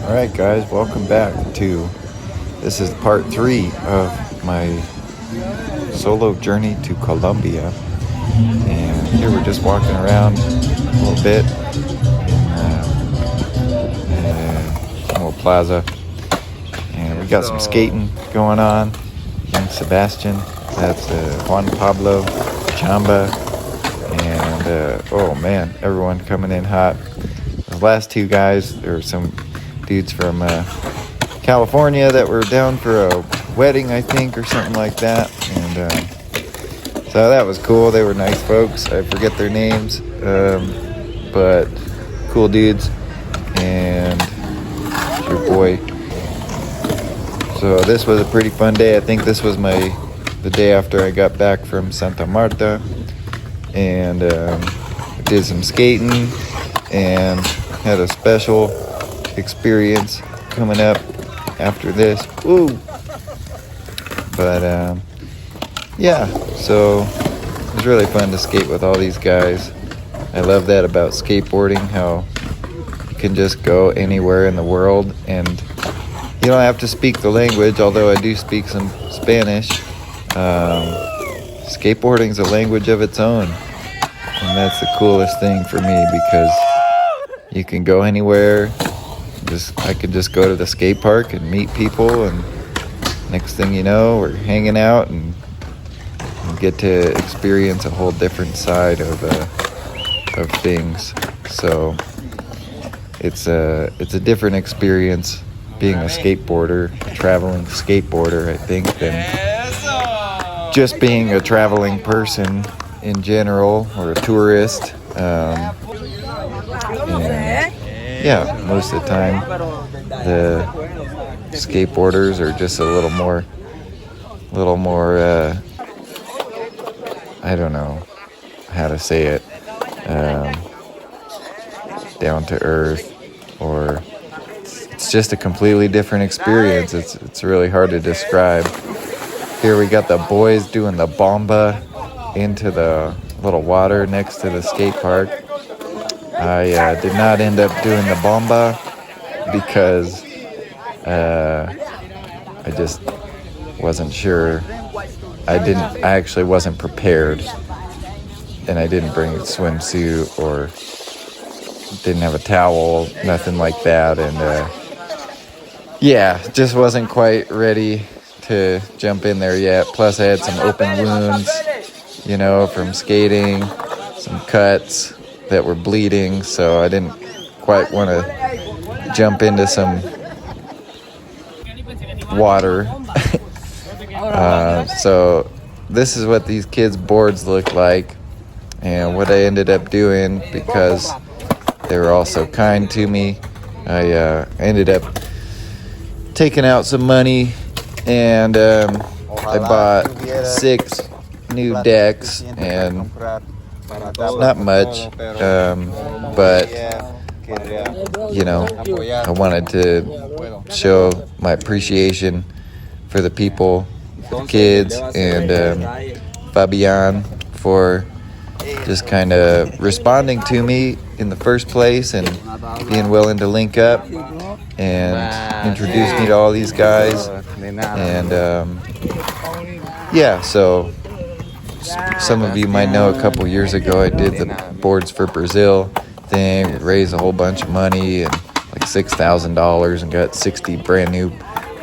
Alright guys, welcome back to, this is part 3 of my solo journey to Colombia. And here we're just walking around a little bit in a little plaza. And we got some skating going on. Young Sebastian, that's Juan Pablo, Chamba, and oh man, everyone coming in hot. The last two guys, there were some dudes from California that were down for a wedding, I think, or something like that. And so that was cool. They were nice folks. I forget their names, but cool dudes. And your boy. So this was a pretty fun day. I think this was the day after I got back from Santa Marta, and did some skating and had a special experience coming up after this. Woo! But yeah, so it was really fun to skate with all these guys. I love that about skateboarding, how you can just go anywhere in the world and you don't have to speak the language, although I do speak some Spanish. Skateboarding's a language of its own, and that's the coolest thing for me because you can go anywhere. I could just go to the skate park and meet people, and next thing you know, we're hanging out and get to experience a whole different side of things. So it's a different experience being a skateboarder, a traveling skateboarder, I think, than just being a traveling person in general, or a tourist. Yeah, most of the time the skateboarders are just a little more I don't know how to say it, down to earth, or it's just a completely different experience. It's really hard to describe. Here we got the boys doing the bomba into the little water next to the skate park. I did not end up doing the bomba because I just wasn't sure. I actually wasn't prepared, and I didn't bring a swimsuit or didn't have a towel, nothing like that, and yeah, just wasn't quite ready to jump in there yet. Plus I had some open wounds, from skating, some cuts that were bleeding, so I didn't quite want to jump into some water. So this is what these kids' boards look like, and what I ended up doing, because they were all so kind to me, I ended up taking out some money, and I bought 6 new decks, and it's not much, but I wanted to show my appreciation for the people, for the kids, and Fabian for just kind of responding to me in the first place and being willing to link up and introduce me to all these guys. And yeah, so some of you might know a couple years ago I did the Boards for Brazil thing, raised a whole bunch of money, and like $6,000, and got 60 brand new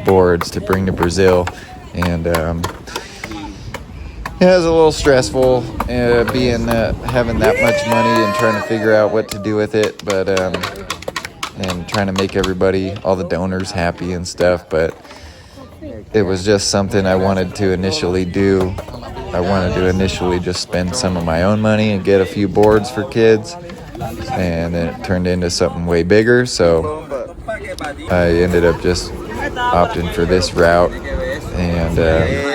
boards to bring to Brazil. And it was a little stressful having that much money and trying to figure out what to do with it, but and trying to make all the donors happy and stuff. But it was just something I wanted to initially do. I wanted to initially just spend some of my own money and get a few boards for kids, and then it turned into something way bigger. So I ended up just opting for this route, and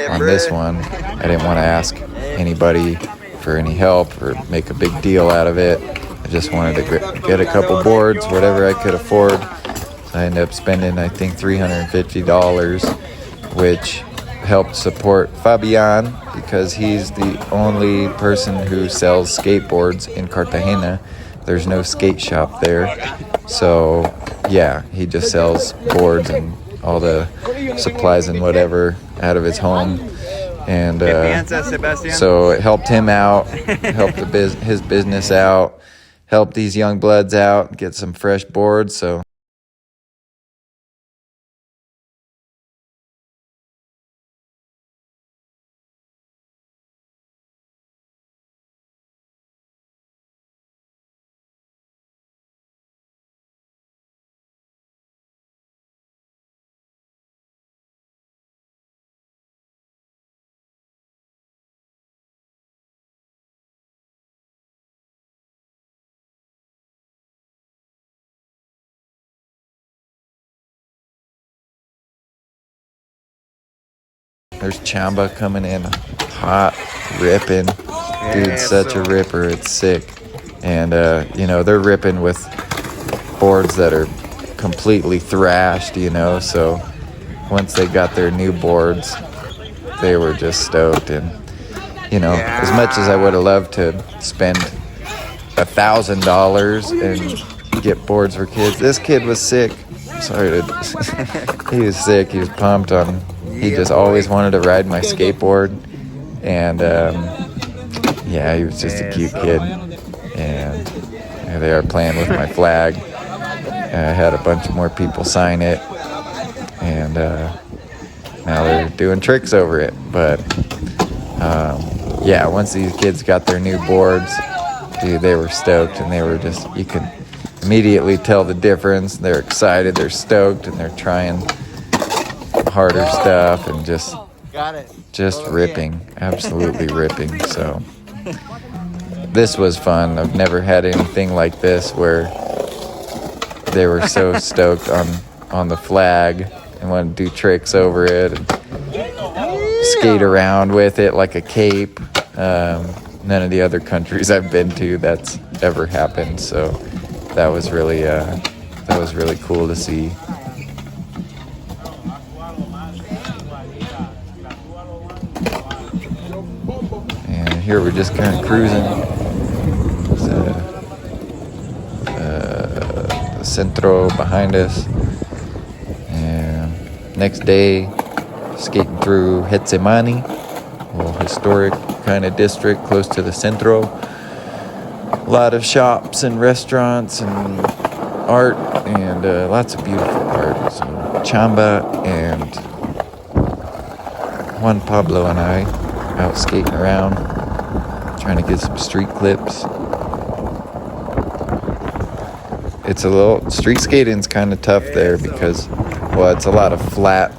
on this one I didn't want to ask anybody for any help or make a big deal out of it. I just wanted to get a couple boards, whatever I could afford. I ended up spending, I think, $350, which helped support Fabian, because he's the only person who sells skateboards in Cartagena. There's no skate shop there, so yeah, he just sells boards and all the supplies and whatever out of his home. And so it helped him out, helped his business out, helped these young bloods out, get some fresh boards. So there's Chamba coming in hot, ripping. Dude's such a ripper, it's sick. And, they're ripping with boards that are completely thrashed, so once they got their new boards, they were just stoked. And, as much as I would have loved to spend $1,000 and get boards for kids, this kid was sick. He was sick. He was pumped on. He just always wanted to ride my skateboard, and he was just a cute kid. And here they are playing with my flag. I had a bunch of more people sign it, and now they're doing tricks over it. But once these kids got their new boards, dude, they were stoked, and they were just, you could immediately tell the difference. They're excited, they're stoked, and they're trying harder stuff and just ripping, absolutely ripping. So this was fun. I've never had anything like this where they were so stoked on the flag and wanted to do tricks over it and skate around with it like a cape. None of the other countries I've been to that's ever happened. So that was really cool to see. And here we're just kind of cruising. The Centro behind us. And next day, skating through Getsemani, a little historic kind of district close to the Centro. A lot of shops and restaurants and art and lots of beautiful art. So Chamba and Juan Pablo and I out skating around, trying to get some street clips. It's a little, street skating's kind of tough there because, it's a lot of flat.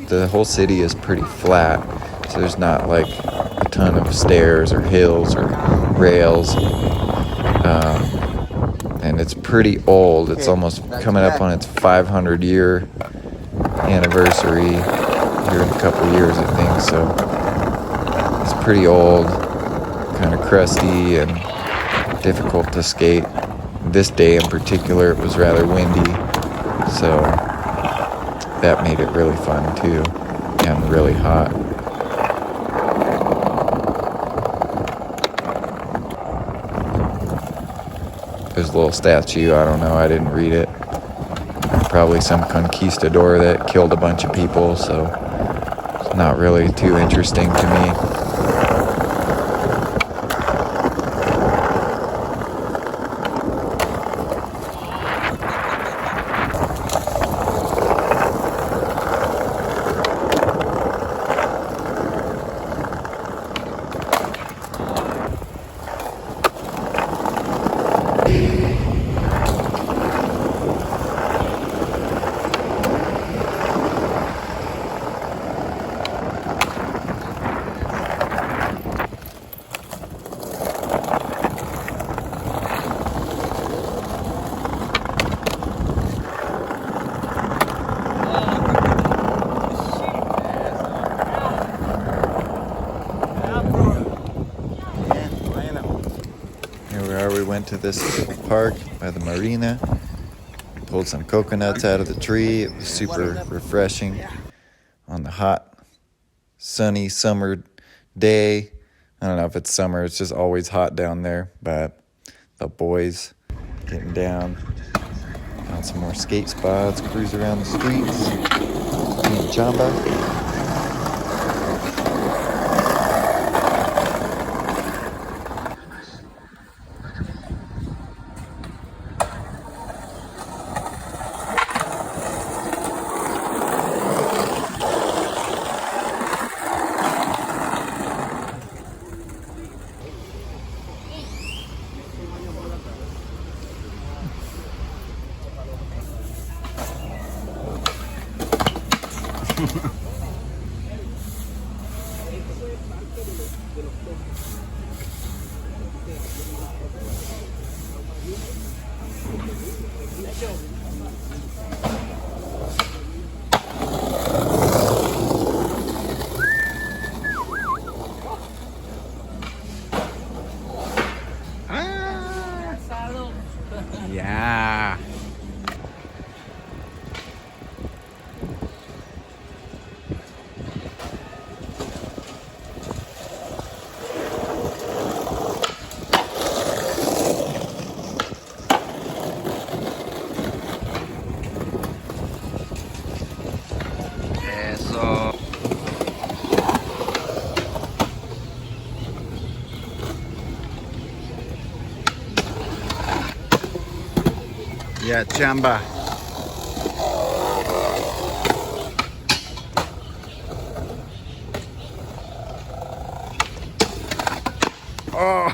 The whole city is pretty flat, so there's not like a ton of stairs or hills or rails. And it's pretty old. It's almost coming up on its 500-year anniversary here in a couple years, I think. So it's pretty old, kind of crusty and difficult to skate. This day in particular, it was rather windy, so that made it really fun too, and really hot. There's a little statue, I don't know, I didn't read it. Probably some conquistador that killed a bunch of people, so it's not really too interesting to me. We went to this park by the marina, pulled some coconuts out of the tree. It was super refreshing on the hot, sunny summer day. I don't know if it's summer, it's just always hot down there, but the boys getting down Found some more skate spots, cruise around the streets. In Chamba. Yeah. Eso. Yeah, Chamba. Oh.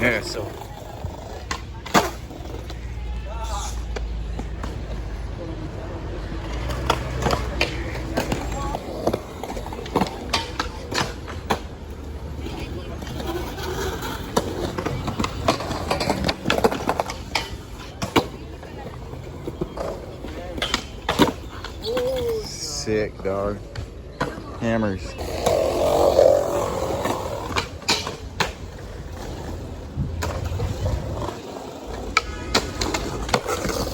Eso. Sick, dog. Hammers.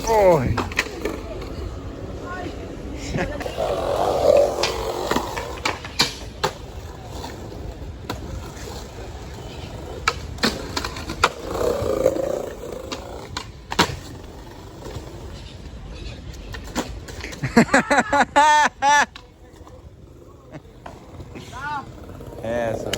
Oh. Eso.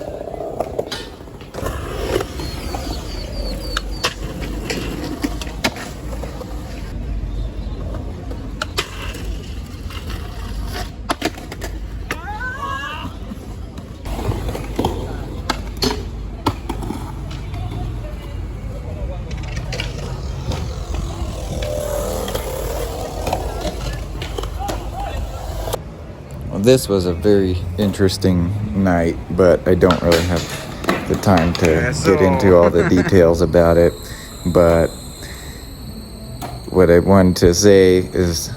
This was a very interesting night, but I don't really have the time to get into all the details about it. But what I wanted to say is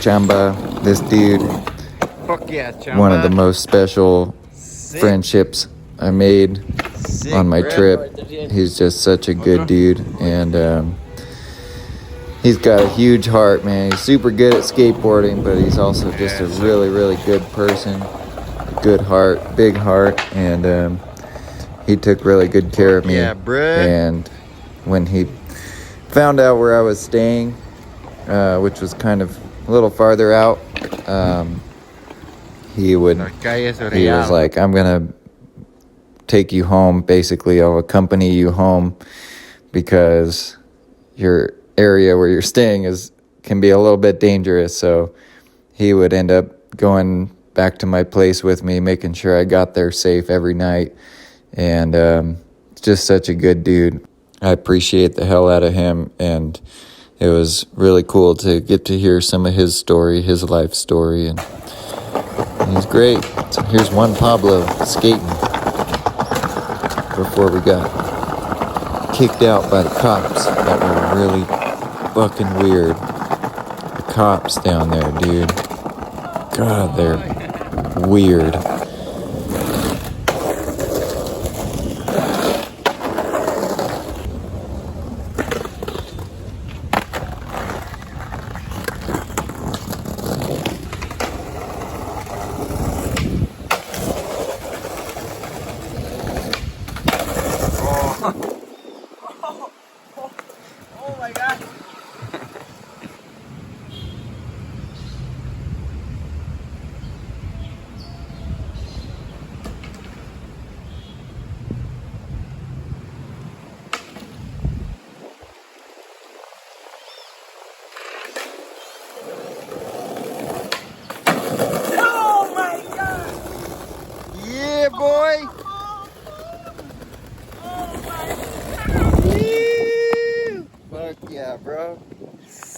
Chamba, this dude, Fuck yeah, Chamba. one of the most special friendships I made on my trip. He's just such a good dude, and he's got a huge heart, man. He's super good at skateboarding, but he's also just a really, really good person. Good heart, big heart, and he took really good care of me. Yeah, bruh. And when he found out where I was staying, which was kind of a little farther out, he was like, I'm gonna take you home. Basically, I'll accompany you home because your area where you're staying can be a little bit dangerous. So he would end up going back to my place with me, making sure I got there safe every night. And just such a good dude. I appreciate the hell out of him, and it was really cool to get to hear some of his story, his life story, and he's great. So here's Juan Pablo skating before we got kicked out by the cops. That were really fucking weird. The cops down there, dude. God, they're weird.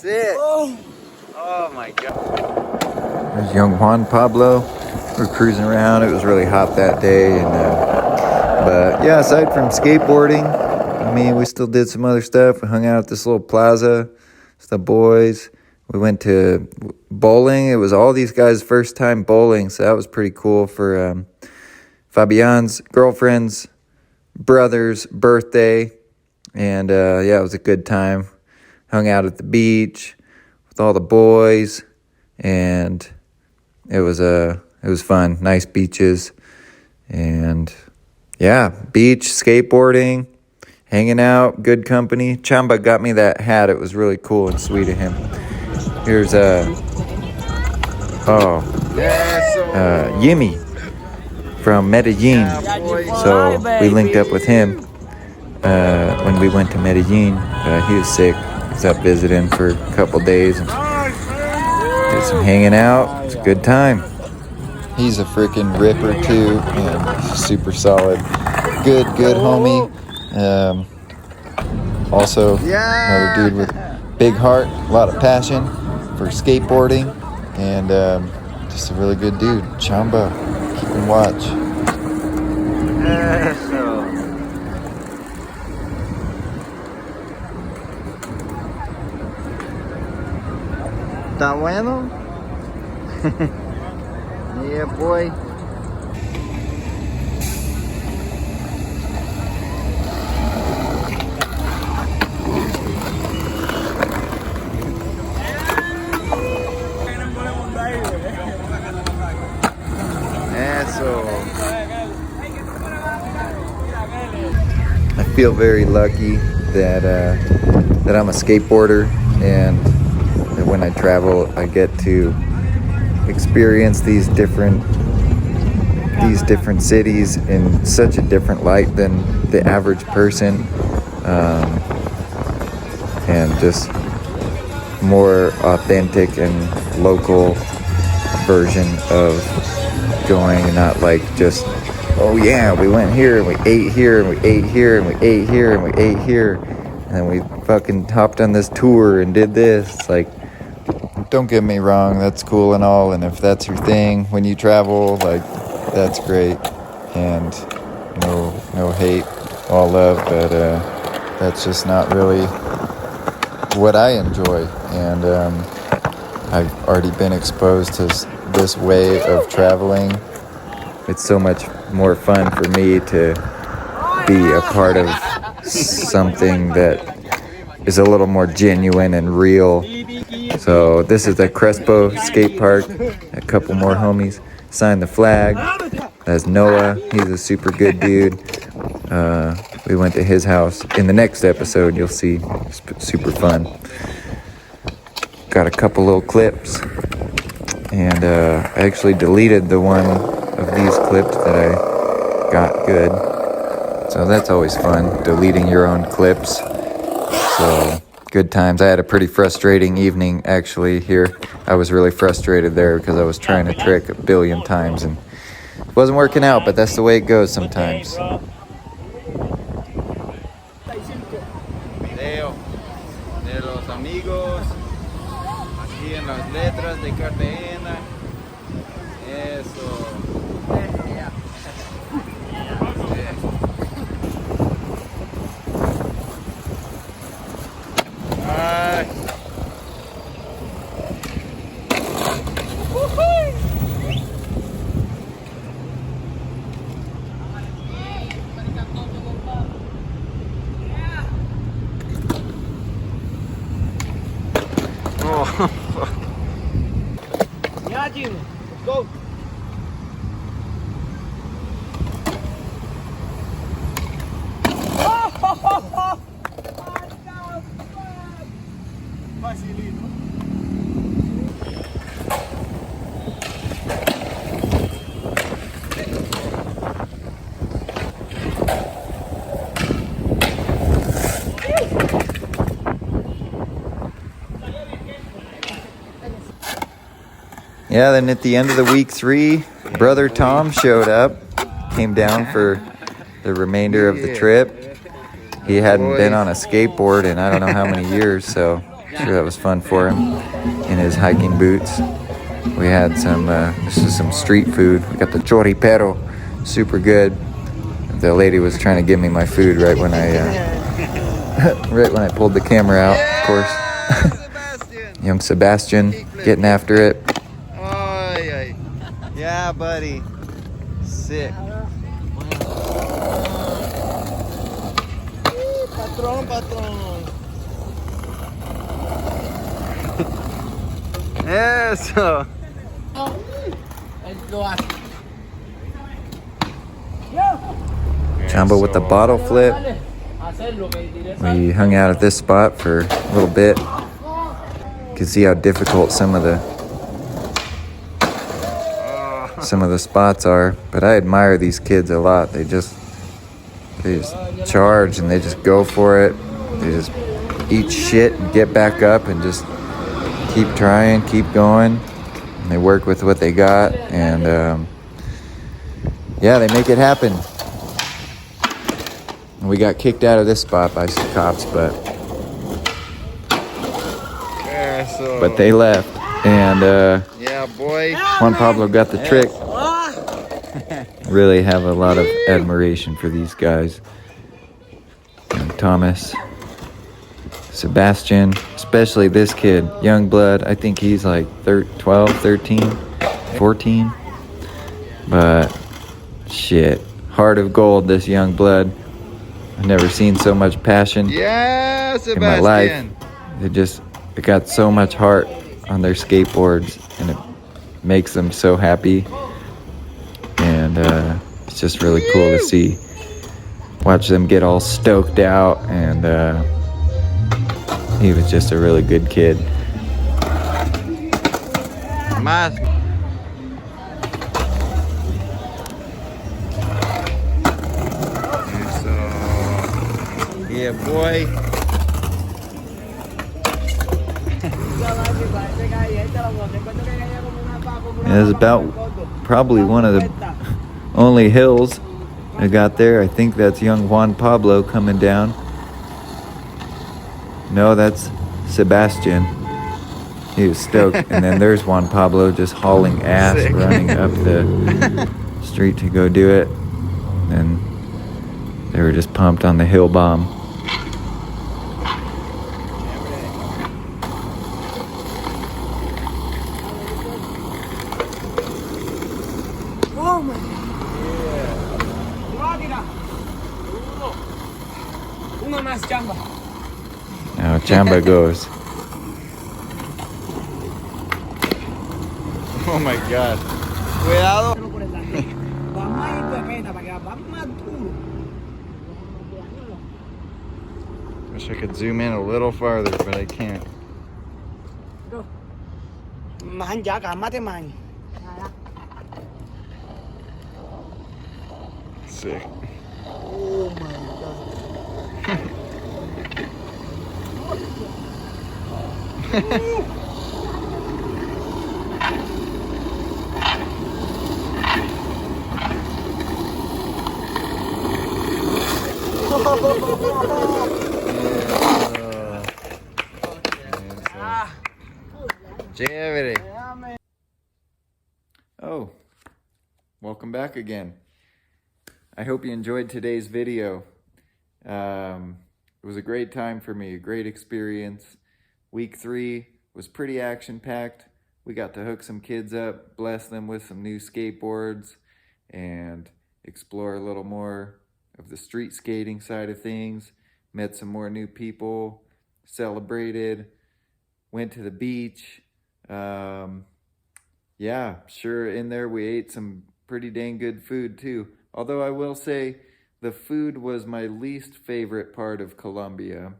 it. Oh my god. There's young Juan Pablo. We're cruising around. It was really hot that day, and but yeah, aside from skateboarding, I mean, we still did some other stuff. We hung out at this little plaza with the boys. We went to bowling. It was all these guys' first time bowling, so that was pretty cool for Fabian's girlfriend's brother's birthday. And yeah, it was a good time. Hung out at the beach with all the boys, and it was fun. Nice beaches, and yeah, beach, skateboarding, hanging out, good company. Chamba got me that hat. It was really cool and sweet of him. Here's Yimmy from Medellin. So we linked up with him when we went to Medellin. He was sick. He was up visiting for a couple days and did some hanging out. It's a good time. He's a freaking ripper too, and super solid. Good homie. Also, another dude with big heart, a lot of passion for skateboarding, and just a really good dude. Chamba, keep him watch. ¿Está bueno? Yeah, boy. Eso. I feel very lucky that I'm a skateboarder, and that when I travel, I get to experience these different cities in such a different light than the average person, and just more authentic and local version of going, and not like just, oh yeah, we went here and we ate here and we ate here and we ate here and we ate here, and then we fucking hopped on this tour and did this. It's like, don't get me wrong, that's cool and all, and if that's your thing when you travel, like, that's great, and no hate, all love, but that's just not really what I enjoy. And I've already been exposed to this way of traveling. It's so much more fun for me to be a part of something that is a little more genuine and real. So this is the Crespo skate park. A couple more homies signed the flag. That's Noah. He's a super good dude. We went to his house. In the next episode, you'll see. It's super fun. Got a couple little clips. And I actually deleted the one of these clips that I got good. So that's always fun, deleting your own clips. So good times. I had a pretty frustrating evening actually here. I was really frustrated there because I was trying to trick a billion times and it wasn't working out, but that's the way it goes sometimes. Video de los amigos, aquí en las letras de Cartagena. Eso. Ay. Yeah, Jim, let's go. Facilito. Yeah, then at the end of the week 3, brother Tom showed up, came down for the remainder of the trip. He hadn't been on a skateboard in I don't know how many years, so Sure, that was fun for him in his hiking boots. We had some, this is some street food. We got the choripero, super good. The lady was trying to give me my food right when I, right when I pulled the camera out, of course. Young Sebastian getting after it. Yeah, buddy. Sick. Patrón. Eso. Jumbo with the bottle flip. We hung out at this spot for a little bit. You can see how difficult some of the spots are, but I admire these kids a lot. They just charge and they just go for it. They just eat shit and get back up and just keep trying, keep going. And they work with what they got, and yeah, they make it happen. And we got kicked out of this spot by some cops, but they left. And yeah, boy. Juan Pablo got the trick. Really have a lot of admiration for these guys. And Thomas, Sebastian, especially this kid, young blood. I think he's like 12, 13, 14. But shit, heart of gold, this young blood. I've never seen so much passion in my life. They got so much heart on their skateboards, and it makes them so happy. And it's just really cool to see. Watch them get all stoked out, and he was just a really good kid. Más. Yeah, boy. It was about probably one of the only hills I got there. I think that's young Juan Pablo coming down. No, that's Sebastian. He was stoked. And then there's Juan Pablo just hauling ass, running up the street to go do it. And they were just pumped on the hill bomb. Now Chamba goes. Oh my God. Cuidado. Wish I could zoom in a little farther, but I can't. Sick. Oh my God. Chévere. Oh, welcome back again. I hope you enjoyed today's video. It was a great time for me, a great experience. Week 3 was pretty action-packed. We got to hook some kids up, bless them with some new skateboards, and explore a little more of the street skating side of things. Met some more new people, celebrated, went to the beach. Yeah, sure, in there we ate some pretty dang good food too. Although I will say the food was my least favorite part of Colombia.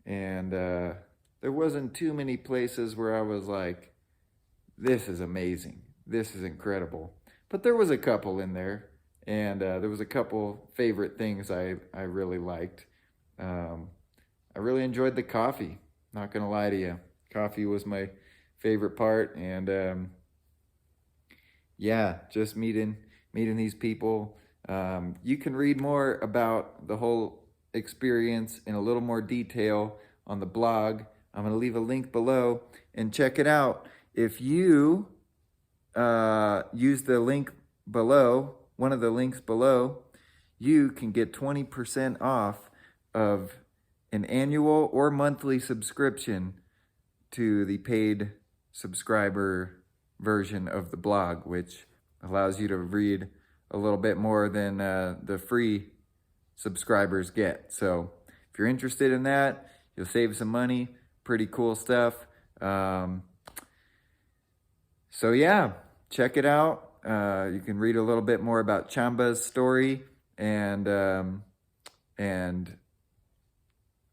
And there wasn't too many places where I was like, this is amazing, this is incredible. But there was a couple in there, and there was a couple favorite things I really liked. I really enjoyed the coffee, not gonna lie to you. Coffee was my favorite part, and yeah, just meeting these people. You can read more about the whole experience in a little more detail on the blog. I'm going to leave a link below and check it out. If you use the link below, one of the links below, you can get 20% off of an annual or monthly subscription to the paid subscriber version of the blog, which allows you to read a little bit more than the free subscribers get. So if you're interested in that, you'll save some money. Pretty cool stuff. So yeah, check it out. You can read a little bit more about Chamba's story, and you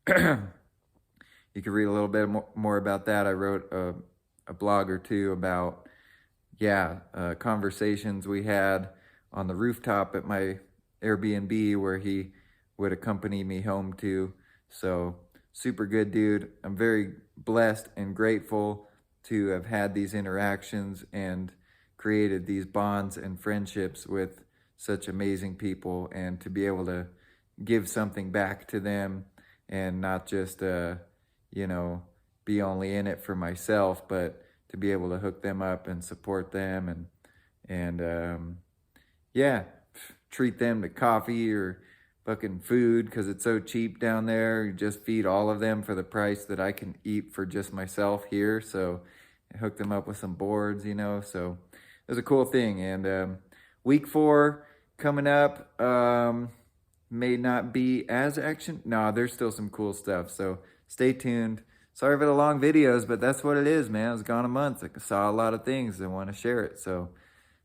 can read a little bit more about that. I wrote a blog or two about, conversations we had on the rooftop at my Airbnb where he would accompany me home to. So super good dude. I'm very blessed and grateful to have had these interactions and created these bonds and friendships with such amazing people, and to be able to give something back to them and not just, be only in it for myself, but to be able to hook them up and support them and treat them to coffee or fucking food because it's so cheap down there. You just feed all of them for the price that I can eat for just myself here. So I hooked them up with some boards, so it was a cool thing. And week 4 coming up, may not be as action. No, there's still some cool stuff. So stay tuned. Sorry for the long videos, but that's what it is, man. I was gone a month. I saw a lot of things and want to share it. So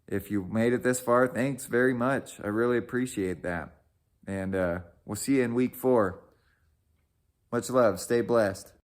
if you made it this far, thanks very much. I really appreciate that. And we'll see you in week 4. Much love. Stay blessed.